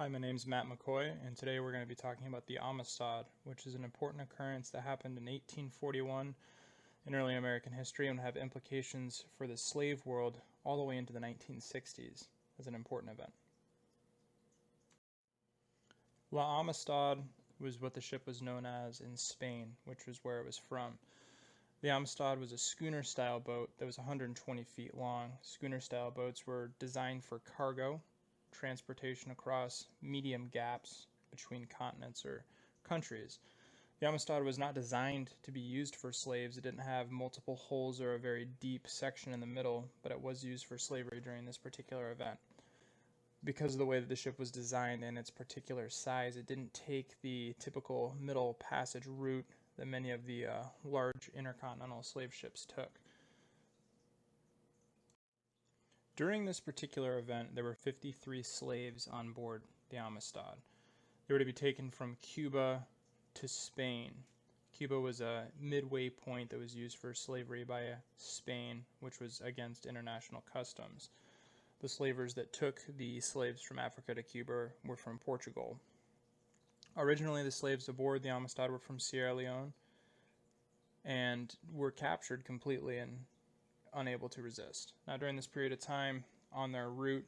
Hi, my name is Matt McCoy, and today we're going to be talking about the Amistad, which is an important occurrence that happened in 1841 in early American history and would have implications for the slave world all the way into the 1960s as an important event. La Amistad was what the ship was known as in Spain, which was where it was from. The Amistad was a schooner-style boat that was 120 feet long. Schooner-style boats were designed for cargo, transportation across medium gaps between continents or countries. The Amistad was not designed to be used for slaves. It didn't have multiple holes or a very deep section in the middle, but it was used for slavery during this particular event. Because of the way that the ship was designed and its particular size, it didn't take the typical middle passage route that many of the large intercontinental slave ships took. During this particular event, there were 53 slaves on board the Amistad. They were to be taken from Cuba to Spain. Cuba was a midway point that was used for slavery by Spain, which was against international customs. The slavers that took the slaves from Africa to Cuba were from Portugal. Originally, the slaves aboard the Amistad were from Sierra Leone and were captured completely and unable to resist. Now, during this period of time, on their route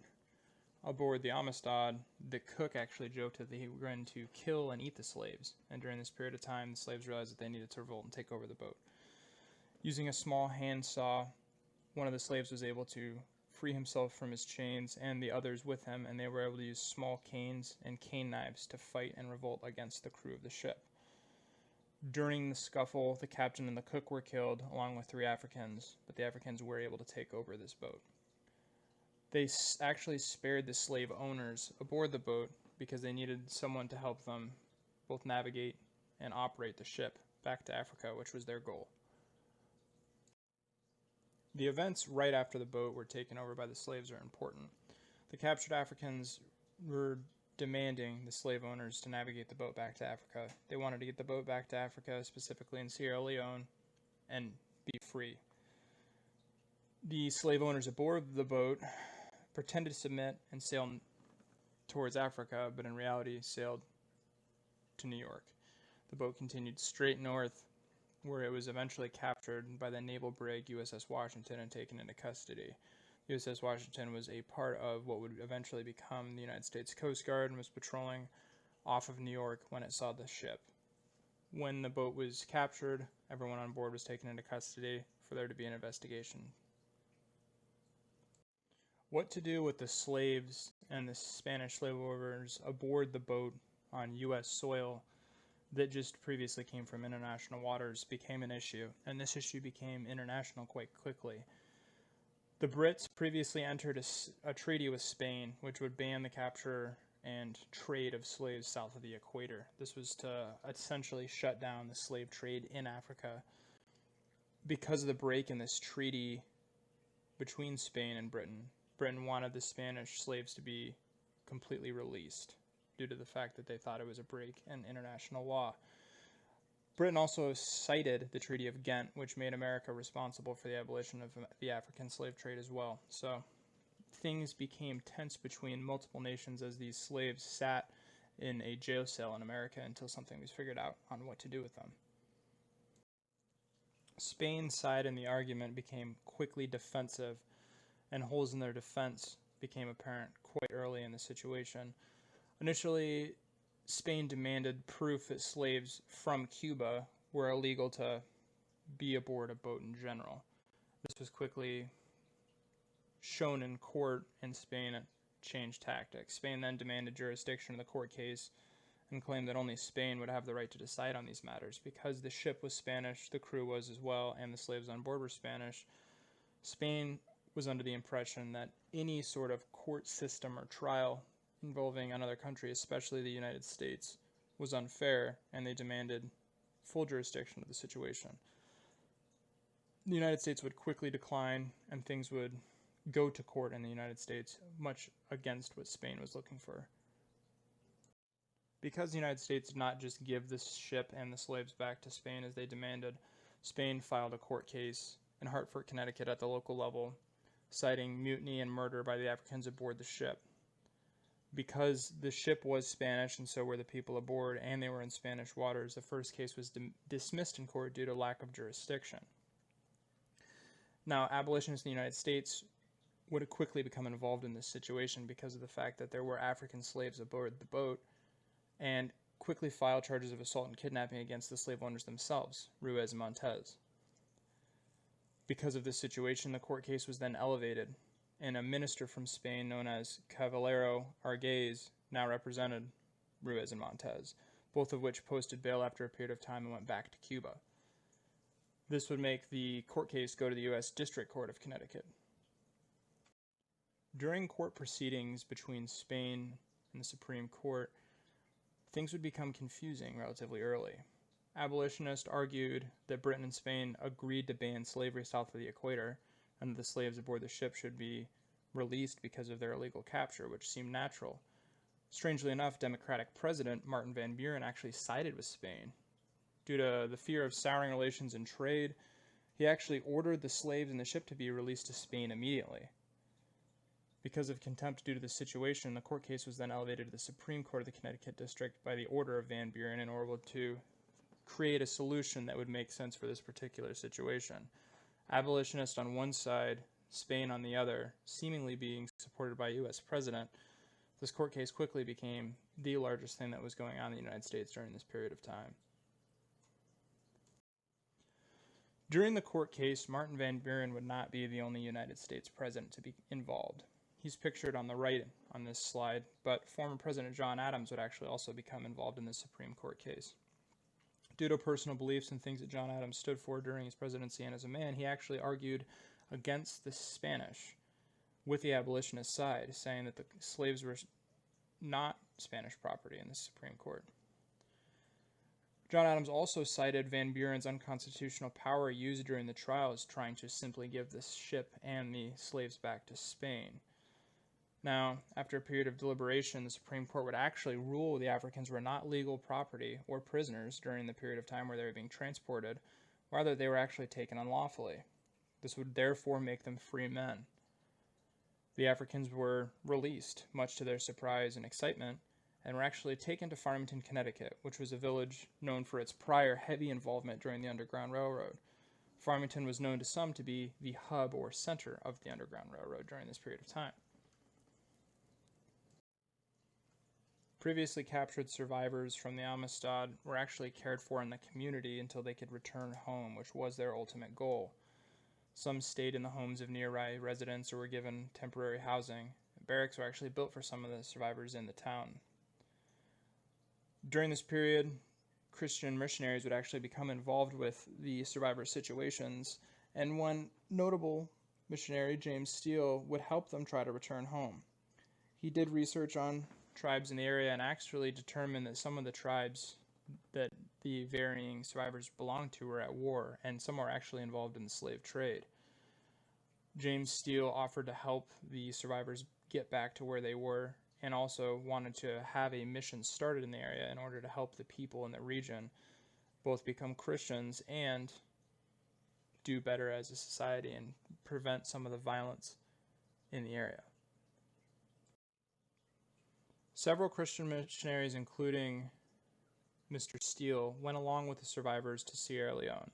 aboard the Amistad, the cook actually joked that they were going to kill and eat the slaves. And during this period of time, the slaves realized that they needed to revolt and take over the boat. Using a small handsaw, one of the slaves was able to free himself from his chains and the others with him, and they were able to use small canes and cane knives to fight and revolt against the crew of the ship. During the scuffle, the captain and the cook were killed, along with 3 Africans, but the Africans were able to take over this boat. They actually spared the slave owners aboard the boat because they needed someone to help them both navigate and operate the ship back to Africa, which was their goal. The events right after the boat were taken over by the slaves are important. The captured Africans were demanding the slave owners to navigate the boat back to Africa. They wanted to get the boat back to Africa, specifically in Sierra Leone, and be free. The slave owners aboard the boat pretended to submit and sail towards Africa, but in reality sailed to New York. The boat continued straight north, where it was eventually captured by the naval brig USS Washington and taken into custody. USS Washington was a part of what would eventually become the United States Coast Guard and was patrolling off of New York when it saw the ship. When the boat was captured, everyone on board was taken into custody for there to be an investigation. What to do with the slaves and the Spanish slave owners aboard the boat on U.S. soil that just previously came from international waters became an issue, and this issue became international quite quickly. The Brits previously entered a treaty with Spain, which would ban the capture and trade of slaves south of the equator. This was to essentially shut down the slave trade in Africa. Because of the break in this treaty between Spain and Britain, Britain wanted the Spanish slaves to be completely released due to the fact that they thought it was a break in international law. Britain also cited the Treaty of Ghent, which made America responsible for the abolition of the African slave trade as well. So things became tense between multiple nations as these slaves sat in a jail cell in America until something was figured out on what to do with them. Spain's side in the argument became quickly defensive, and holes in their defense became apparent quite early in the situation. Initially, Spain demanded proof that slaves from Cuba were illegal to be aboard a boat in general. This was quickly shown in court, and Spain changed tactics. Spain then demanded jurisdiction in the court case and claimed that only Spain would have the right to decide on these matters. Because the ship was Spanish, the crew was as well, and the slaves on board were Spanish, Spain was under the impression that any sort of court system or trial involving another country, especially the United States, was unfair, and they demanded full jurisdiction of the situation. The United States would quickly decline, and things would go to court in the United States, much against what Spain was looking for. Because the United States did not just give the ship and the slaves back to Spain as they demanded, Spain filed a court case in Hartford, Connecticut at the local level, citing mutiny and murder by the Africans aboard the ship. Because the ship was Spanish and so were the people aboard, and they were in Spanish waters, the first case was dismissed in court due to lack of jurisdiction. Now, abolitionists in the United States would have quickly become involved in this situation because of the fact that there were African slaves aboard the boat, and quickly filed charges of assault and kidnapping against the slave owners themselves, Ruiz and Montez. Because of this situation, the court case was then elevated, and a minister from Spain known as Caballero Arguez now represented Ruiz and Montez, both of which posted bail after a period of time and went back to Cuba. This would make the court case go to the U.S. District Court of Connecticut. During court proceedings between Spain and the Supreme Court, things would become confusing relatively early. Abolitionists argued that Britain and Spain agreed to ban slavery south of the equator, and that the slaves aboard the ship should be released because of their illegal capture, which seemed natural. Strangely enough, Democratic President Martin Van Buren actually sided with Spain. Due to the fear of souring relations and trade, he actually ordered the slaves in the ship to be released to Spain immediately. Because of contempt due to the situation, the court case was then elevated to the Supreme Court of the Connecticut District by the order of Van Buren in order to create a solution that would make sense for this particular situation. Abolitionists on one side, Spain on the other, seemingly being supported by a U.S. president, this court case quickly became the largest thing that was going on in the United States during this period of time. During the court case, Martin Van Buren would not be the only United States president to be involved. He's pictured on the right on this slide, but former President John Adams would actually also become involved in the Supreme Court case. Due to personal beliefs and things that John Adams stood for during his presidency and as a man, he actually argued against the Spanish with the abolitionist side, saying that the slaves were not Spanish property in the Supreme Court. John Adams also cited Van Buren's unconstitutional power used during the trial as trying to simply give the ship and the slaves back to Spain. Now, after a period of deliberation, the Supreme Court would actually rule the Africans were not legal property or prisoners during the period of time where they were being transported, rather they were actually taken unlawfully. This would therefore make them free men. The Africans were released, much to their surprise and excitement, and were actually taken to Farmington, Connecticut, which was a village known for its prior heavy involvement during the Underground Railroad. Farmington was known to some to be the hub or center of the Underground Railroad during this period of time. Previously captured survivors from the Amistad were actually cared for in the community until they could return home, which was their ultimate goal. Some stayed in the homes of nearby residents or were given temporary housing. Barracks were actually built for some of the survivors in the town. During this period, Christian missionaries would actually become involved with the survivor situations, and one notable missionary, James Steele, would help them try to return home. He did research on tribes in the area and actually determined that some of the tribes that the varying survivors belonged to were at war, and some were actually involved in the slave trade. James Steele offered to help the survivors get back to where they were, and also wanted to have a mission started in the area in order to help the people in the region both become Christians and do better as a society and prevent some of the violence in the area. Several Christian missionaries, including Mr. Steele, went along with the survivors to Sierra Leone.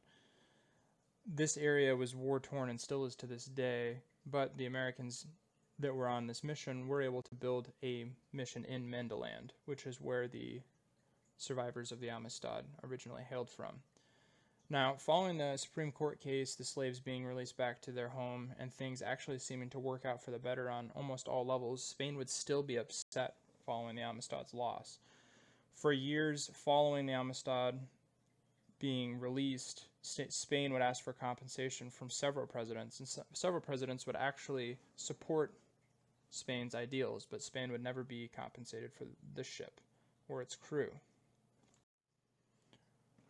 This area was war-torn and still is to this day, but the Americans that were on this mission were able to build a mission in Mendeland, which is where the survivors of the Amistad originally hailed from. Now, following the Supreme Court case, the slaves being released back to their home, and things actually seeming to work out for the better on almost all levels, Spain would still be upset following the Amistad's loss. For years following the Amistad being released, Spain would ask for compensation from several presidents, and several presidents would actually support Spain's ideals, but Spain would never be compensated for the ship or its crew.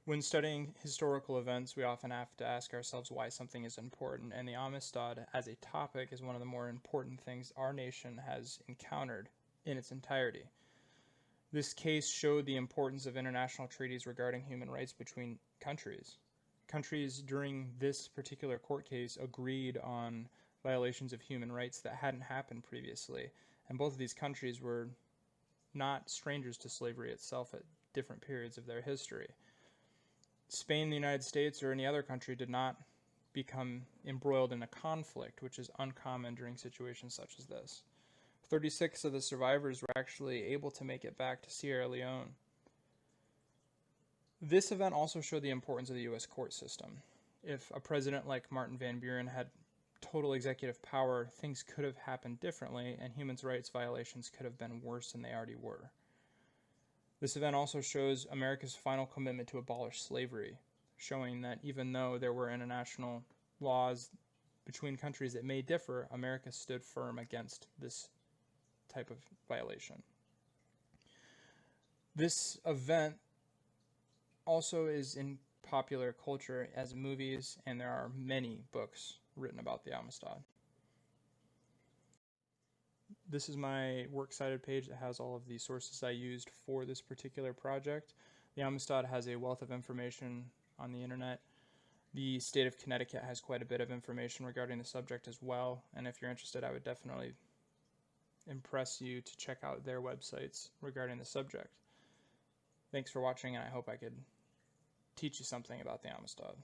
When studying historical events, we often have to ask ourselves why something is important, and the Amistad as a topic is one of the more important things our nation has encountered in its entirety. This case showed the importance of international treaties regarding human rights between countries. Countries during this particular court case agreed on violations of human rights that hadn't happened previously, and both of these countries were not strangers to slavery itself at different periods of their history. Spain, the United States, or any other country did not become embroiled in a conflict, which is uncommon during situations such as this. 36 of the survivors were actually able to make it back to Sierra Leone. This event also showed the importance of the U.S. court system. If a president like Martin Van Buren had total executive power, things could have happened differently, and human rights violations could have been worse than they already were. This event also shows America's final commitment to abolish slavery, showing that even though there were international laws between countries that may differ, America stood firm against this type of violation. This event also is in popular culture as movies, and there are many books written about the Amistad. This is my works cited page that has all of the sources I used for this particular project. The Amistad has a wealth of information on the internet. The state of Connecticut has quite a bit of information regarding the subject as well, and if you're interested, I would definitely impress you to check out their websites regarding the subject. Thanks for watching, and I hope I could teach you something about the Amistad.